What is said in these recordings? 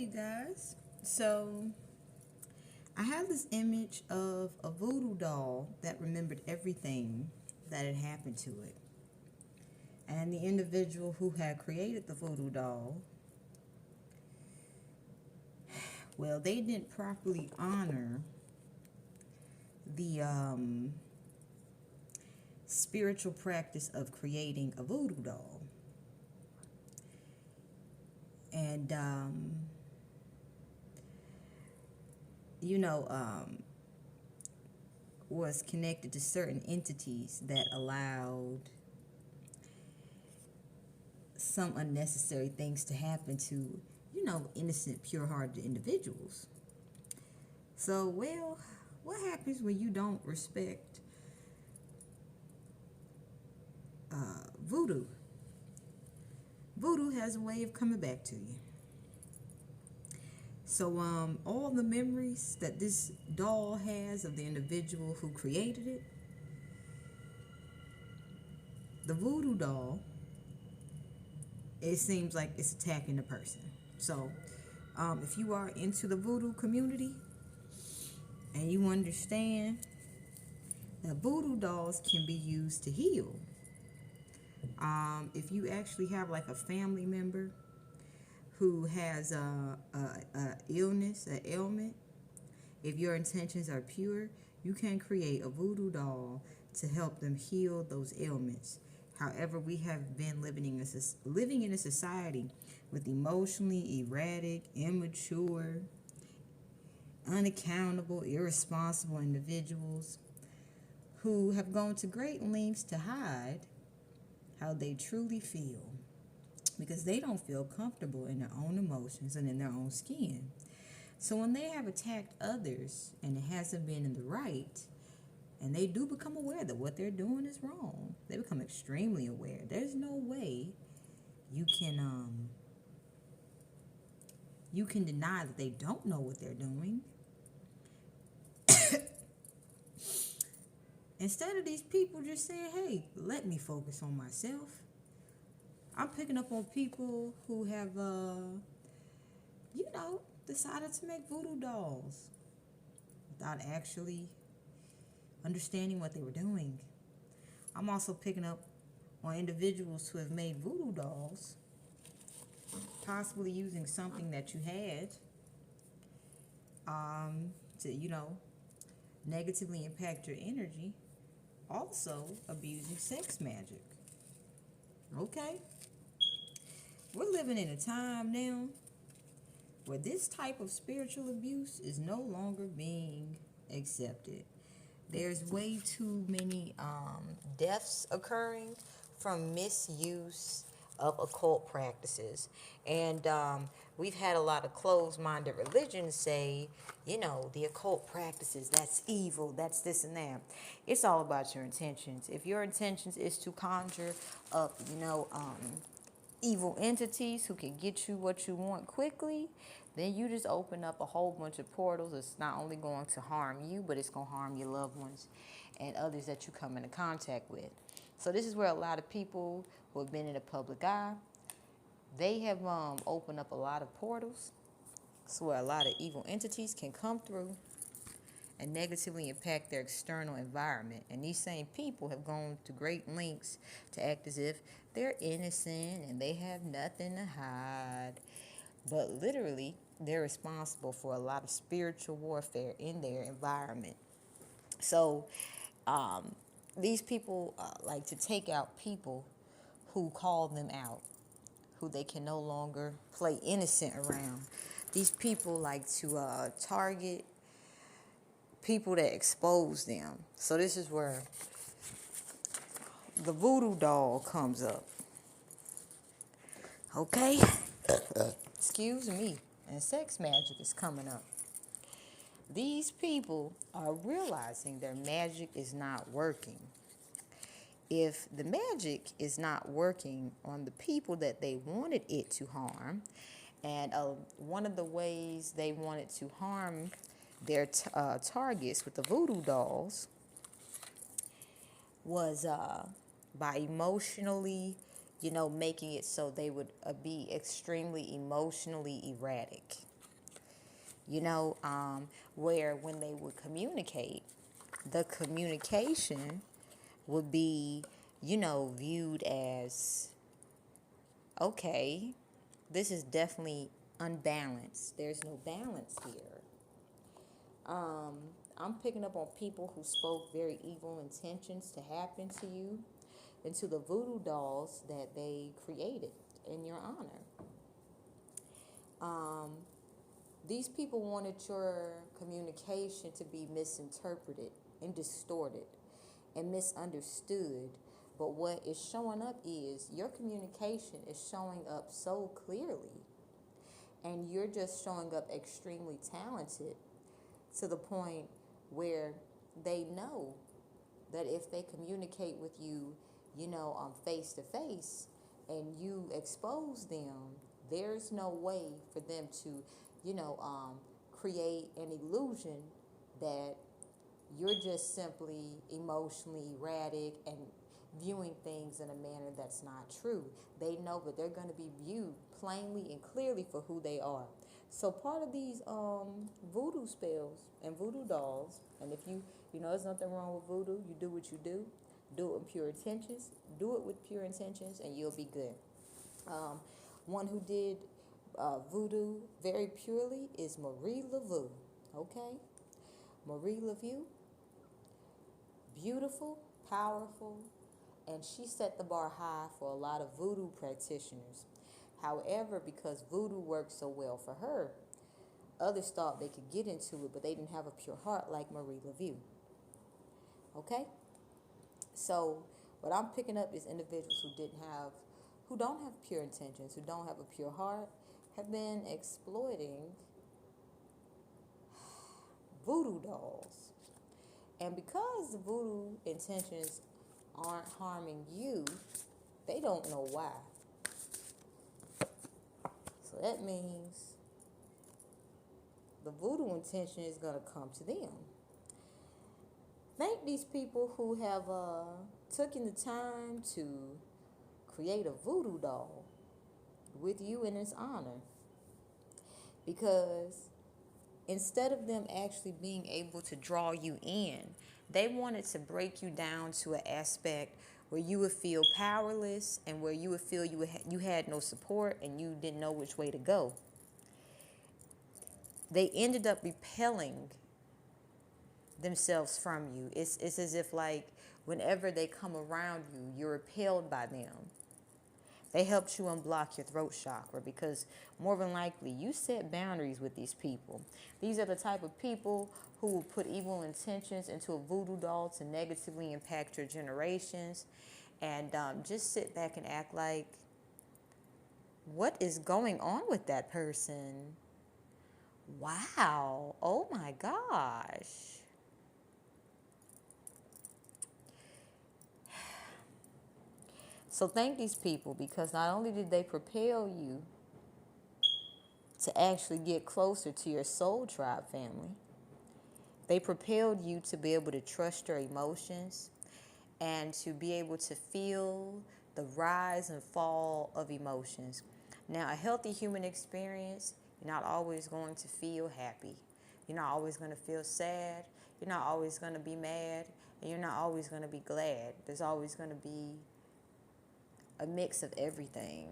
Hey guys, so I have this image of a voodoo doll that remembered everything that had happened to it. And the individual who had created the voodoo doll, well, they didn't properly honor the spiritual practice of creating a voodoo doll. And, you know, was connected to certain entities that allowed some unnecessary things to happen to, innocent, pure-hearted individuals. So, well, what happens when you don't respect voodoo? Voodoo has a way of coming back to you. So, all the memories that this doll has of the individual who created it, the voodoo doll, it seems like it's attacking the person. So, if you are into the voodoo community and you understand that voodoo dolls can be used to heal, if you actually have like a family member who has a illness, an ailment, if your intentions are pure, you can create a voodoo doll to help them heal those ailments. However, we have been living in a society with emotionally erratic, immature, unaccountable, irresponsible individuals who have gone to great lengths to hide how they truly feel because they don't feel comfortable in their own emotions and in their own skin. So when they have attacked others and it hasn't been in the right, and they do become aware that what they're doing is wrong, they become extremely aware. There's no way you can deny that they don't know what they're doing. Instead of these people just saying, hey, let me focus on myself, I'm picking up on people who have, decided to make voodoo dolls without actually understanding what they were doing. I'm also picking up on individuals who have made voodoo dolls, possibly using something that you had to, negatively impact your energy, also abusing sex magic. Okay? We're living in a time now where this type of spiritual abuse is no longer being accepted. There's way too many deaths occurring from misuse of occult practices. And we've had a lot of closed-minded religions say, the occult practices, that's evil, that's this and that. It's all about your intentions. If your intentions is to conjure up, evil entities who can get you what you want quickly, then you just open up a whole bunch of portals. It's not only going to harm you, but it's going to harm your loved ones and others that you come into contact with. So this is where a lot of people who have been in the public eye, they have opened up a lot of portals so where a lot of evil entities can come through and negatively impact their external environment. And these same people have gone to great lengths to act as if they're innocent and they have nothing to hide. But literally, they're responsible for a lot of spiritual warfare in their environment. So these people like to take out people who call them out, who they can no longer play innocent around. These people like to target people that expose them. So this is where the voodoo doll comes up. Okay? Excuse me. And sex magic is coming up. These people are realizing their magic is not working. If the magic is not working on the people that they wanted it to harm, and one of the ways they wanted to harm their targets with the voodoo dolls was by emotionally, making it so they would be extremely emotionally erratic. You know, where when they would communicate, the communication would be, you know, viewed as, okay, this is definitely unbalanced. There's no balance here. I'm picking up on people who spoke very evil intentions to happen to you and to the voodoo dolls that they created in your honor. These people wanted your communication to be misinterpreted and distorted and misunderstood. But what is showing up is your communication is showing up so clearly, and you're just showing up extremely talented to the point where they know that if they communicate with you, you know, face to face, and you expose them, there's no way for them to, you know, create an illusion that you're just simply emotionally erratic and viewing things in a manner that's not true. They know that they're going to be viewed plainly and clearly for who they are. So part of these voodoo spells and voodoo dolls, and if you know, there's nothing wrong with voodoo. You do what you do. Do it with pure intentions. Do it with pure intentions, and you'll be good. One who did voodoo very purely is Marie Laveau. Okay? Marie Laveau, beautiful, powerful, and she set the bar high for a lot of voodoo practitioners. However, because voodoo worked so well for her, others thought they could get into it, but they didn't have a pure heart like Marie Laveau. Okay? So what I'm picking up is individuals who don't have pure intentions, who don't have a pure heart, have been exploiting voodoo dolls. And because the voodoo intentions aren't harming you, they don't know why. So that means the voodoo intention is going to come to them. Thank these people who have taken the time to create a voodoo doll with you in its honor. Because instead of them actually being able to draw you in, they wanted to break you down to an aspect where you would feel powerless and where you would feel you had no support and you didn't know which way to go. They ended up repelling themselves from you. It's as if, like, whenever they come around you, you're repelled by them. They helped you unblock your throat chakra because more than likely you set boundaries with these people. These are the type of people who will put evil intentions into a voodoo doll to negatively impact your generations, and just sit back and act like, what is going on with that person? Wow. Oh my gosh. So thank these people, because not only did they propel you to actually get closer to your soul tribe family, they propelled you to be able to trust your emotions and to be able to feel the rise and fall of emotions. Now, a healthy human experience, you're not always going to feel happy. You're not always going to feel sad. You're not always going to be mad. And you're not always going to be glad. There's always going to be a mix of everything.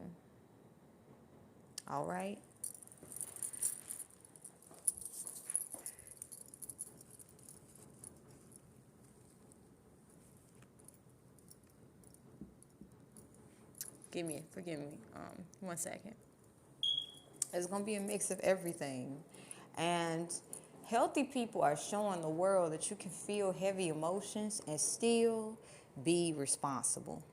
All right? Forgive me, 1 second. There's going to be a mix of everything. And healthy people are showing the world that you can feel heavy emotions and still be responsible.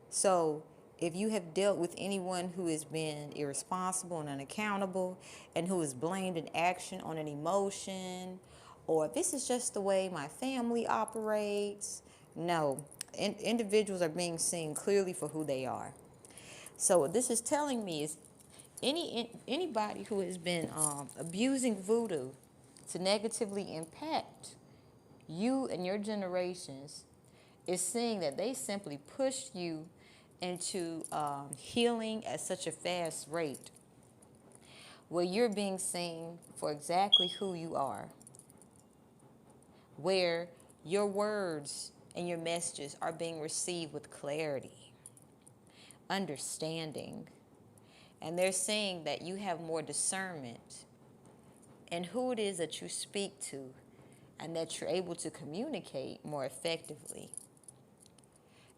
So if you have dealt with anyone who has been irresponsible and unaccountable and who has blamed an action on an emotion, or this is just the way my family operates, no. Individuals are being seen clearly for who they are. So what this is telling me is anybody who has been abusing voodoo to negatively impact you and your generations is seeing that they simply pushed you into healing at such a fast rate, where you're being seen for exactly who you are, where your words and your messages are being received with clarity, understanding, and they're saying that you have more discernment in who it is that you speak to, and that you're able to communicate more effectively.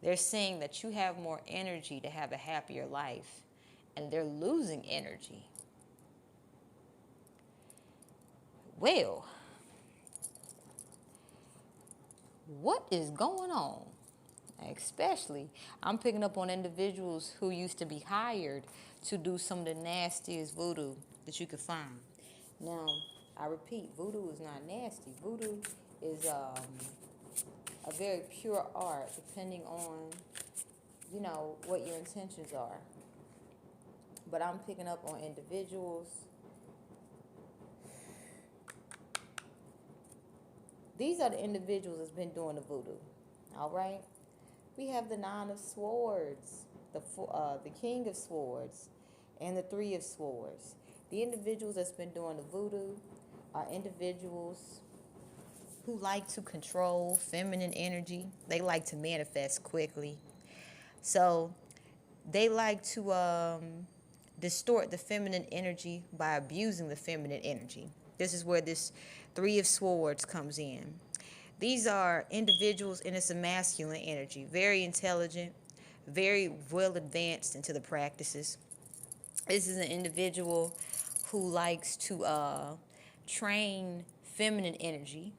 They're saying that you have more energy to have a happier life, and they're losing energy. Well, what is going on? Especially, I'm picking up on individuals who used to be hired to do some of the nastiest voodoo that you could find. Now, I repeat, voodoo is not nasty. Voodoo is a very pure art, depending on, what your intentions are. But I'm picking up on individuals. These are the individuals that's been doing the voodoo. All right? We have the Nine of Swords, the King of Swords, and the Three of Swords. The individuals that's been doing the voodoo are individuals who like to control feminine energy. They like to manifest quickly. So they like to distort the feminine energy by abusing the feminine energy. This is where this Three of Swords comes in. These are individuals, and it's a masculine energy, very intelligent, very well advanced into the practices. This is an individual who likes to train feminine energy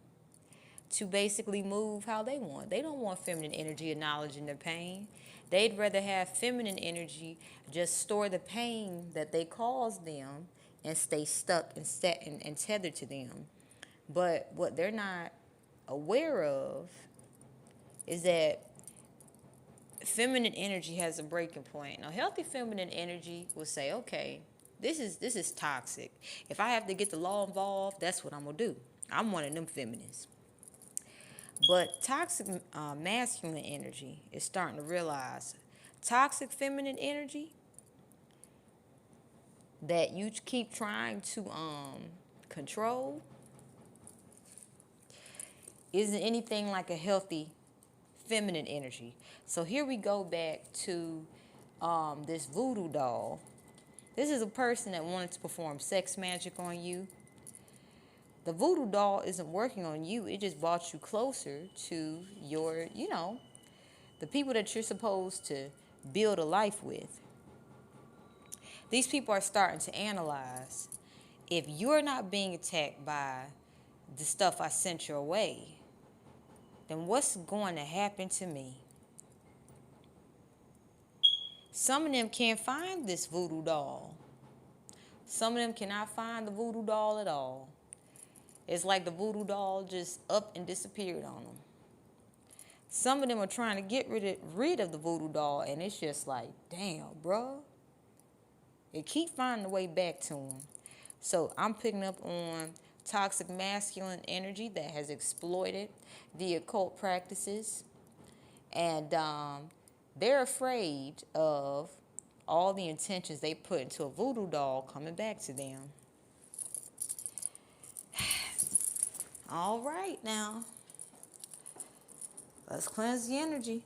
to basically move how they want. They don't want feminine energy acknowledging their pain. They'd rather have feminine energy just store the pain that they cause them and stay stuck and tethered to them. But what they're not aware of is that feminine energy has a breaking point. Now, healthy feminine energy will say, okay, this is toxic. If I have to get the law involved, that's what I'm going to do. I'm one of them feminists. But toxic masculine energy is starting to realize toxic feminine energy that you keep trying to control isn't anything like a healthy feminine energy. So here we go back to this voodoo doll. This is a person that wanted to perform sex magic on you. The voodoo doll isn't working on you. It just brought you closer to your, the people that you're supposed to build a life with. These people are starting to analyze, if you're not being attacked by the stuff I sent your way, then what's going to happen to me? Some of them can't find this voodoo doll. Some of them cannot find the voodoo doll at all. It's like the voodoo doll just up and disappeared on them. Some of them are trying to get rid of the voodoo doll, and it's just like, damn, bro. It keep finding a way back to them. So I'm picking up on toxic masculine energy that has exploited the occult practices. And they're afraid of all the intentions they put into a voodoo doll coming back to them. All right, now. Let's cleanse the energy.